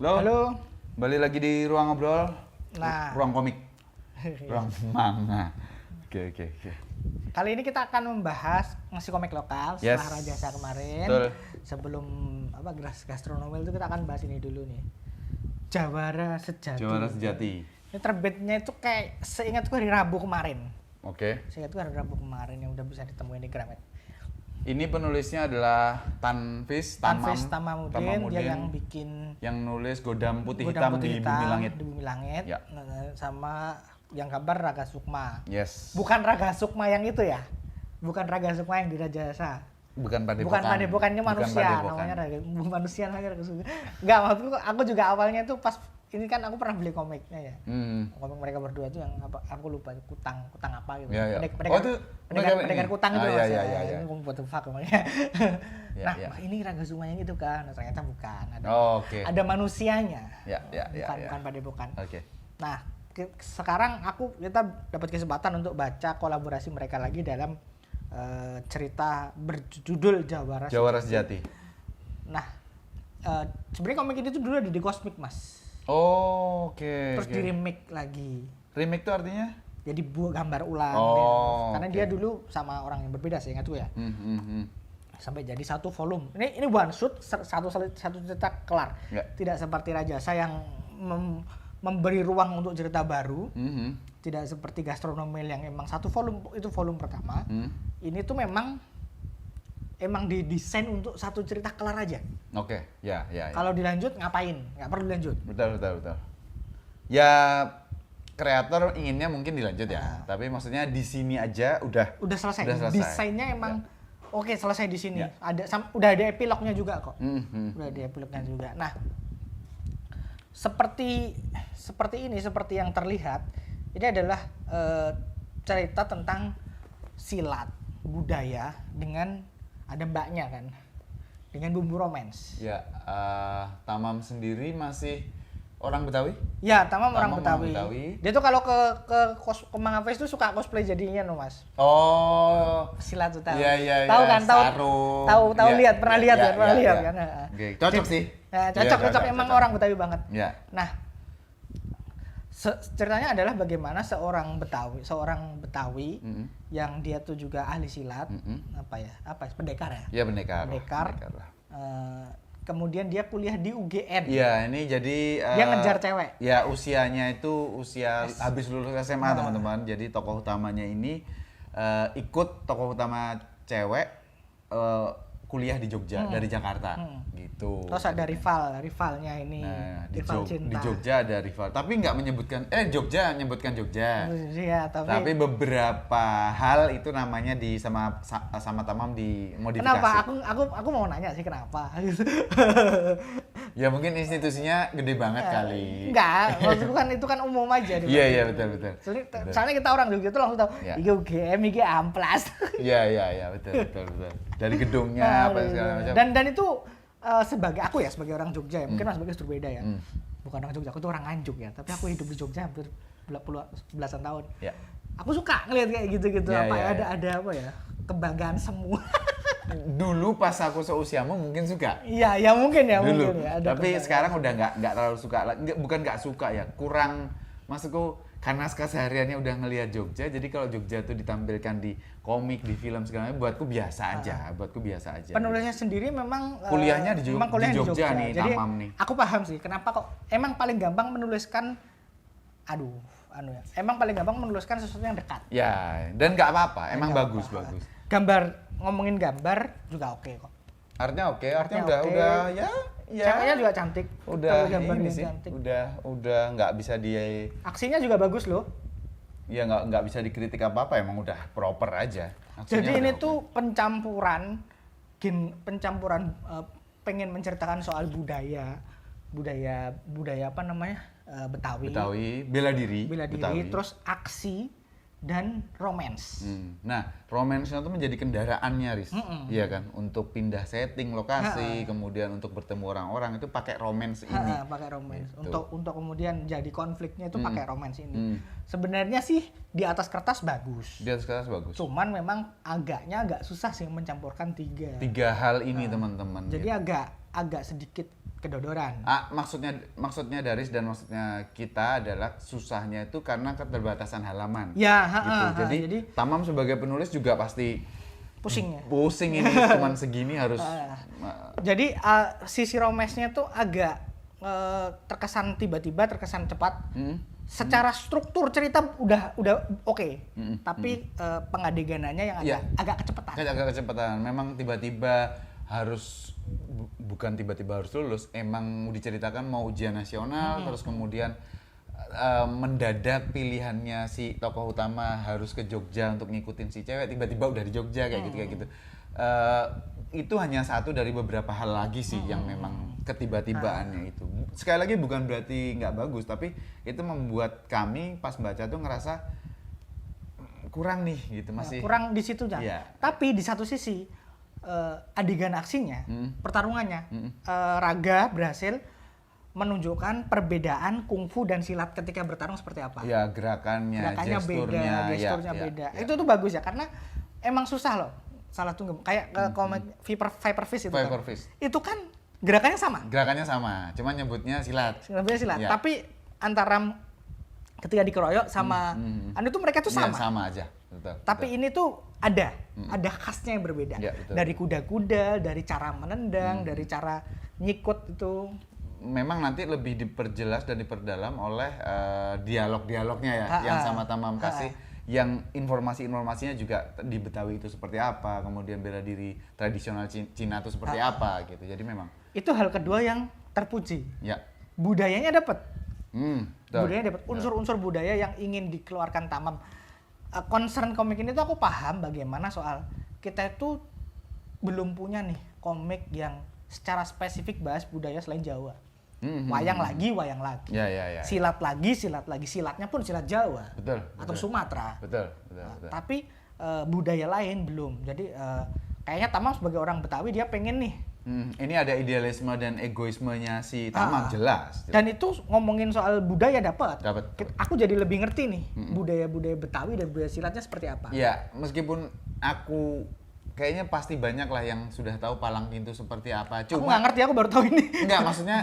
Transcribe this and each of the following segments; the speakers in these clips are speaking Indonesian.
Halo. Halo. Balik lagi di ruang ngobrol. Nah. Ruang komik. Ruang manga. Oke. Kali ini kita akan membahas ngasih komik lokal setelah Rajasa kemarin. Betul. Sebelum gastronomi itu kita akan bahas ini dulu nih. Jawara Sejati. Jawara Sejati. Ini terbitnya itu kayak seingatku hari Rabu kemarin. Oke. Seingatku hari Rabu kemarin yang udah bisa ditemuin di Gramet. Ini penulisnya adalah Tanfis Tamamuddin, dia yang bikin yang nulis Godam Putih Hitam di Bumi Langit. Di Bumi Langit. Ya. Sama yang gambar Raga Sukma. Yes. Bukan Raga Sukma yang itu ya. Bukan Raga Sukma yang di Rajasa. Bukan Padepokan. Bukan Padepokannya manusia, namanya Raga manusia namanya Raga Sukma. Enggak, maksudku aku juga awalnya tuh pas ini kan aku pernah beli komiknya ya. Komik mereka berdua tuh yang apa aku lupa kutang apa gitu. Ya. Pendekar kutang itu Mas. Ya. Ini buat fuck namanya. Nah, ini Raga Sukma yang itu kan, ternyata bukan. Ada manusianya. Bukan Padepokan. Oke. Nah, sekarang kita dapat kesempatan untuk baca kolaborasi mereka lagi dalam cerita berjudul Jawara Sejati. Nah, sebenarnya komik ini tuh dulu ada di Cosmic, Mas. Oke. Terus di remake lagi. Remake tuh artinya? Jadi gambar ulang. Karena dia dulu sama orang yang berbeda sih, ingat gue ya. Sampai jadi satu volume. Ini one shot, satu cerita kelar. Tidak seperti Rajasa yang memberi ruang untuk cerita baru. Tidak seperti Gastronomi yang emang satu volume, itu volume pertama. Ini tuh memang didesain untuk satu cerita kelar aja. Oke. Ya. Kalau dilanjut ngapain? Nggak perlu dilanjut. Betul. Ya kreator inginnya mungkin dilanjut ya. Tapi maksudnya di sini aja udah selesai. Desainnya emang oke, selesai di sini. Ya. Udah ada epilognya juga kok. Udah ada epilognya juga. Nah, seperti yang terlihat, ini adalah cerita tentang silat budaya dengan ada mbaknya kan, dengan bumbu romance. Ya, Tamam sendiri masih orang Betawi? Ya, Tamam orang Betawi. Dia tuh kalau ke Manga Face tuh suka cosplay jadinya no Mas. Oh, silat tuh tahu. Iya. Tahu kan? Tahu lihat, pernah lihat kan. Oke, cocok sih. Nah, cocok emang orang Betawi banget. Ya. Nah, ceritanya adalah bagaimana seorang Betawi yang dia tuh juga ahli silat, pendekar ya? Iya, pendekar. Kemudian dia kuliah di UGM. Iya, ini jadi dia ngejar cewek. Ya, usianya itu habis lulus SMA, teman-teman. Jadi tokoh utamanya ini ikut tokoh utama cewek kuliah di Jogja dari Jakarta gitu. Terus ada rivalnya ini. Nah, rival cinta. Di Jogja ada rival, tapi nggak menyebutkan Jogja nyebutkan Jogja. Iya, tapi beberapa hal itu namanya sama Tamam dimodifikasi. Kenapa? Aku mau nanya sih kenapa. Ya mungkin institusinya gede banget kali. Enggak, maksudku kan itu kan umum aja. Iya, betul. Soalnya kita orang Jogja tuh langsung tahu, iki UGM, iki Amplas. Iya, betul. Dari gedungnya apa segala macam. Dan itu sebagai orang Jogja ya, mungkin Mas Bagas berbeda ya. Bukan orang Jogja, aku tuh orang Nganjuk ya, tapi aku hidup di Jogja hampir belasan tahun. Ya. Aku suka ngeliat kayak gitu-gitu, ada apa ya, kebanggaan semua. Dulu pas aku seusiamu mungkin suka. Iya, mungkin ya. Tapi sekarang udah nggak terlalu suka. Bukan nggak suka ya, kurang. Maksudku karena kesehariannya udah ngelihat Jogja, jadi kalau Jogja tuh ditampilkan di komik, di film segala macam, buatku biasa aja. Penulisnya sendiri memang kuliahnya di Jogja nih, jadi, Tamam nih. Aku paham sih kenapa kok emang paling gampang menuliskan emang paling gampang menuliskan sesuatu yang dekat. Ya, dan nggak apa-apa, emang bagus. Ngomongin gambar juga oke kok. Artinya udah ya. Ceweknya juga cantik. Udah ini sih. Cantik. Udah nggak bisa aksinya juga bagus loh. Ya nggak bisa dikritik apa-apa, emang udah proper aja. Aksinya jadi ini tuh pencampuran pengen menceritakan soal budaya apa namanya? Betawi, bela diri, terus aksi dan romance. Nah, romance-nya tuh menjadi kendaraannya, Riz. Iya kan? Untuk pindah setting lokasi, kemudian untuk bertemu orang-orang itu pakai romance ini. Pakai romance. Gitu. Untuk kemudian jadi konfliknya itu pakai romance ini. Sebenarnya sih di atas kertas bagus. Cuman memang agak susah sih mencampurkan tiga hal ini, teman-teman. Jadi gitu. agak sedikit kedodoran. Maksudnya Daris dan maksudnya kita adalah susahnya itu karena keterbatasan halaman. Ya, gitu. Jadi Tamam sebagai penulis juga pasti pusing ini cuman segini harus. Jadi sisi romesnya tuh agak terkesan tiba-tiba, terkesan cepat. Secara struktur cerita udah oke. Tapi pengadeganannya yang agak kecepatan. Agak kecepatan. Memang tiba-tiba harus bukan tiba-tiba harus lulus, emang diceritakan mau ujian nasional, terus kemudian mendadak pilihannya si tokoh utama harus ke Jogja untuk ngikutin si cewek, tiba-tiba udah di Jogja kayak gitu. Itu hanya satu dari beberapa hal lagi sih yang memang ketiba-tibaannya itu. Sekali lagi bukan berarti nggak bagus, tapi itu membuat kami pas baca tuh ngerasa kurang nih gitu, masih kurang di situ ya. Tapi di satu sisi adegan aksinya, pertarungannya, Raga berhasil menunjukkan perbedaan kungfu dan silat ketika bertarung seperti apa. Ya, gerakannya gesturnya beda. Itu tuh bagus ya, karena emang susah loh. Salah tunggu kayak komik Viper Fist itu Viper kan. Fist. Itu kan gerakannya sama, cuman nyebutnya silat. Ya. Tapi antara ketika dikeroyok sama anu tuh mereka tuh sama. Ya, sama aja. Betul. Tapi ini tuh ada khasnya yang berbeda. Ya, betul. Dari kuda-kuda, dari cara menendang, dari cara nyikut itu. Memang nanti lebih diperjelas dan diperdalam oleh dialog-dialognya ya, yang sama Tamam kasih. Yang informasinya juga di Betawi itu seperti apa, kemudian bela diri tradisional Cina itu seperti apa gitu. Jadi memang itu hal kedua yang terpuji. Ya. Budayanya dapat. Budayanya dapat unsur-unsur budaya yang ingin dikeluarkan Tamam. Concern komik ini tuh aku paham bagaimana soal kita itu belum punya nih komik yang secara spesifik bahas budaya selain Jawa. Wayang lagi. Ya. Silat lagi. Silatnya pun silat Jawa. Betul. Atau Sumatera. Betul. Tapi budaya lain belum. Jadi kayaknya Tamam sebagai orang Betawi dia pengen nih. Ini ada idealisme dan egoismenya si Tamam jelas. Dan itu ngomongin soal budaya dapat. Aku jadi lebih ngerti nih budaya-budaya Betawi dan budaya silatnya seperti apa. Ya, meskipun aku kayaknya pasti banyak lah yang sudah tahu palang pintu seperti apa. Cuma aku nggak ngerti, aku baru tahu ini. Enggak, maksudnya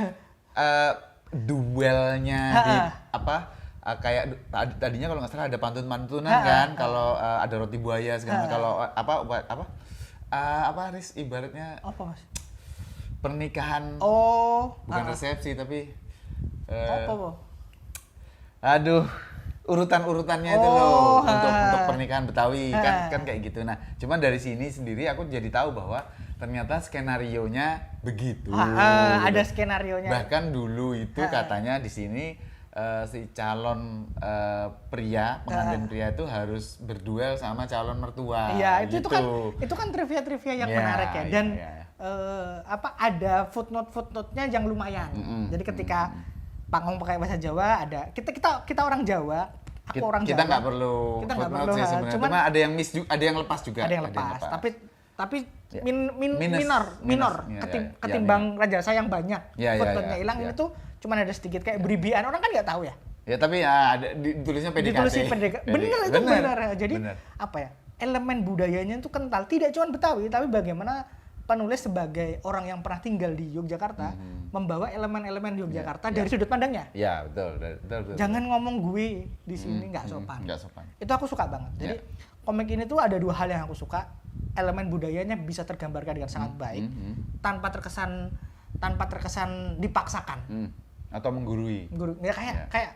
duelnya di kayak tadinya kalau nggak salah ada pantun-pantunan kan, kalau ada roti buaya segala kalau apa Riz ibaratnya apa Mas? Pernikahan bukan resepsi tapi urutan-urutannya itu loh untuk pernikahan Betawi kan kayak gitu. Nah, cuman dari sini sendiri aku jadi tahu bahwa ternyata skenarionya begitu. Ada skenarionya. Bahkan dulu itu katanya di sini si calon pria, pengantin pria itu harus berduel sama calon mertua. Iya, gitu. itu kan trivia yang menarik ya. Dan ada footnote-nya yang lumayan. Jadi ketika panggung pakai bahasa Jawa ada kita orang Jawa, aku orang Jawa. Kita nggak perlu footnote sih sebenarnya. Cuma ada yang miss juga, ada yang lepas juga. Ada yang lepas. Tapi minor ketimbang Raja Sayang banyak. Footnote-nya hilang ini tuh cuma ada sedikit kayak beribian, orang kan nggak tahu ya. Ya tapi ada ditulisnya PDKT. Bener. Jadi apa ya? Elemen budayanya itu kental. Tidak cuma Betawi, tapi bagaimana penulis sebagai orang yang pernah tinggal di Yogyakarta membawa elemen-elemen Yogyakarta dari sudut pandangnya. Ya, betul. Jangan ngomong gue di sini nggak sopan. Itu aku suka banget. Jadi komik ini tuh ada dua hal yang aku suka. Elemen budayanya bisa tergambarkan dengan sangat baik tanpa terkesan dipaksakan. Atau menggurui. Ya kayak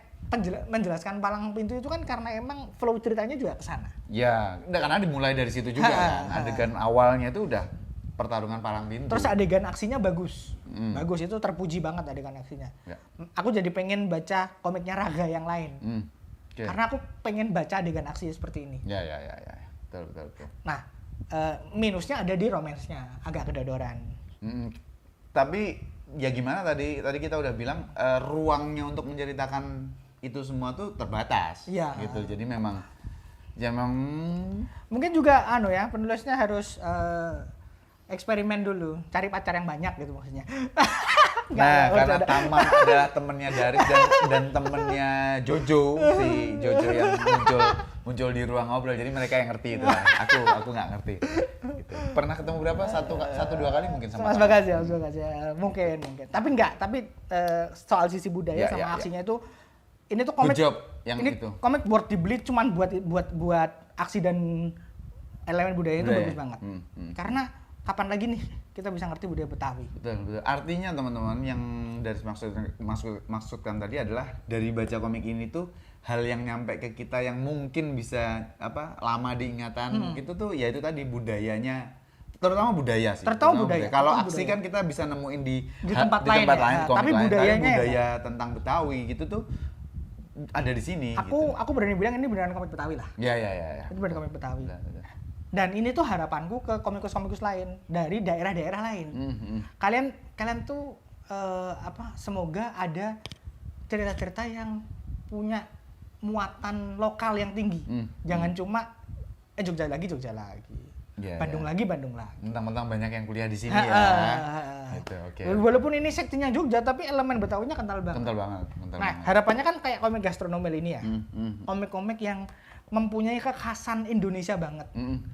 menjelaskan palang pintu itu kan karena emang flow ceritanya juga ke sana. Ya, karena dimulai dari situ juga kan. Adegan awalnya itu udah pertarungan palang pintu. Terus adegan aksinya bagus. Bagus, itu terpuji banget adegan aksinya. Ya. Aku jadi pengen baca komiknya Raga yang lain. Karena aku pengen baca adegan aksi seperti ini. Ya. Betul. Nah, minusnya ada di romansnya, agak kedodoran. Tapi ya gimana tadi kita udah bilang ruangnya untuk menceritakan itu semua tuh terbatas. Ya. Gitu. Jadi memang mungkin juga penulisnya harus eksperimen dulu, cari pacar yang banyak gitu maksudnya. Nah, karena Tamam adalah temennya Daris dan temennya Jojo, si Jojo yang muncul di ruang ngobrol, jadi mereka yang ngerti itu. Aku nggak ngerti. Gitu. Pernah ketemu berapa? Satu dua kali mungkin sama Mas Bagas ya, mungkin. Tapi soal sisi budaya sama aksinya itu, ini tuh komik. Good job yang ini itu. Komik worth dibeli cuman buat aksi dan elemen budaya itu bagus banget. Karena kapan lagi nih kita bisa ngerti budaya Betawi? Betul. Artinya teman-teman yang dari maksudkan tadi adalah dari baca komik ini tuh hal yang nyampe ke kita yang mungkin bisa lama diingatan itu tuh ya itu tadi budayanya, terutama budaya sih. Terutama budaya. Kalau aksi kan kita bisa nemuin di tempat lain, komik tapi lain, budayanya budaya tentang Betawi gitu tuh ada di sini. Aku berani bilang ini beneran komik Betawi lah. Iya. Itu beneran komik Betawi. Betul. Dan ini tuh harapanku ke komikus-komikus lain dari daerah-daerah lain. Kalian tuh semoga ada cerita-cerita yang punya muatan lokal yang tinggi. Jangan cuma Jogja lagi. Bandung lagi. Mentang-mentang banyak yang kuliah di sini ya. Gitu, okay. Walaupun ini sektinya Jogja, tapi elemen Betawinya kental banget. Nah, harapannya kan kayak komik gastronomi ini ya. Komik-komik yang mempunyai kekhasan Indonesia banget.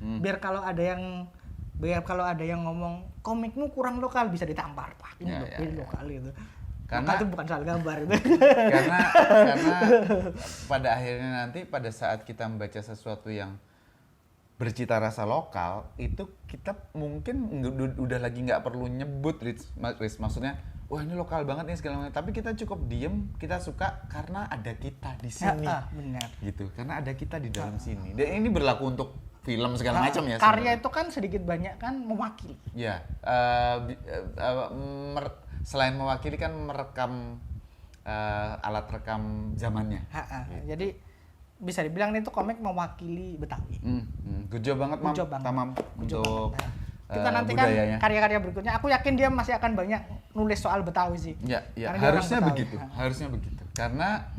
Biar kalau ada yang ngomong komikmu kurang lokal bisa ditampar, Pak. Ini lokal gitu. Karena itu bukan soal gambar itu. Karena pada akhirnya nanti pada saat kita membaca sesuatu yang bercita rasa lokal, itu kita mungkin udah lagi nggak perlu nyebut Riz. Maksudnya wah ini lokal banget nih segala macam, tapi kita cukup diem, kita suka karena ada kita di sini. Benar. Gitu, karena ada kita di dalam sini. Dan ini berlaku untuk film segala macam ya. Karya itu kan sedikit banyak kan mewakili. Ya, selain mewakili kan merekam alat rekam zamannya. Gitu. Jadi bisa dibilang itu komik mewakili Betawi. Good job banget, Tamam untuk kita nanti kan karya-karya berikutnya, aku yakin dia masih akan banyak nulis soal Betawi sih. Ya, harusnya begitu. Karena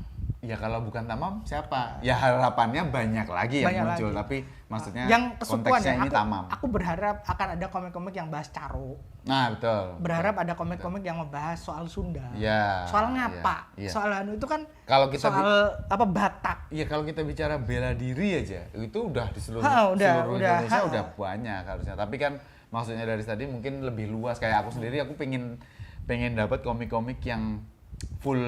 ya kalau bukan Tamam siapa? Ya harapannya banyak lagi yang muncul, tapi maksudnya yang konteksnya ini Tamam. Aku berharap akan ada komik-komik yang bahas Caro. Nah, betul. Berharap ada komik-komik yang membahas soal Sunda. Ya. Soal ngapa? Ya. Soal itu kan kalau kita soal Batak. Iya, kalau kita bicara bela diri aja, itu udah di seluruh Indonesia udah banyak harusnya. Tapi kan maksudnya dari tadi mungkin lebih luas, kayak aku sendiri aku pengen dapat komik-komik yang full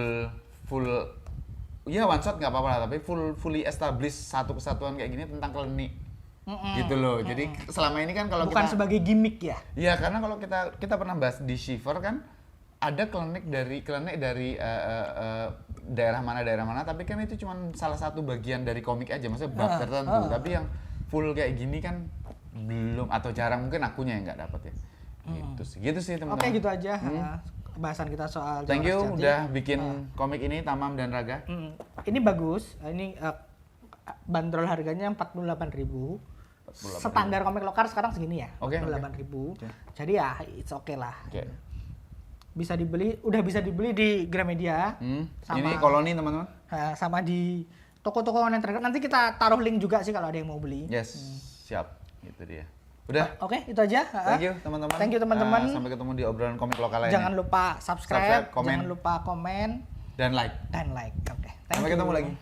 ya one shot nggak apa-apa lah, tapi fully established satu kesatuan kayak gini tentang klinik. Gitu loh. Jadi selama ini kan kalau bukan sebagai gimmick ya. Iya, karena kalau kita pernah bahas di Shiver kan ada klinik dari daerah mana, tapi kan itu cuma salah satu bagian dari komik aja, maksudnya bab tertentu. Tapi yang full kayak gini kan belum atau jarang, mungkin akunya yang nggak dapat ya. Gitu sih teman-teman. Oke, gitu aja bahasan kita soal Thank you udah bikin komik ini Tamam dan Raga. Ini bagus. Ini bandrol harganya 48.000. Standar komik lokal sekarang segini ya. 48.000. Jadi ya it's okay lah. Bisa dibeli di Gramedia. Ini Koloni teman-teman. Sama di toko-toko online terdekat. Nanti kita taruh link juga sih kalau ada yang mau beli. Yes, siap. Itu dia. Udah. Oke, itu aja. Thank you teman-teman. Sampai ketemu di obrolan komik lokal lainnya. Jangan lupa subscribe, komen. jangan lupa komen dan like. Oke. Sampai ketemu lagi.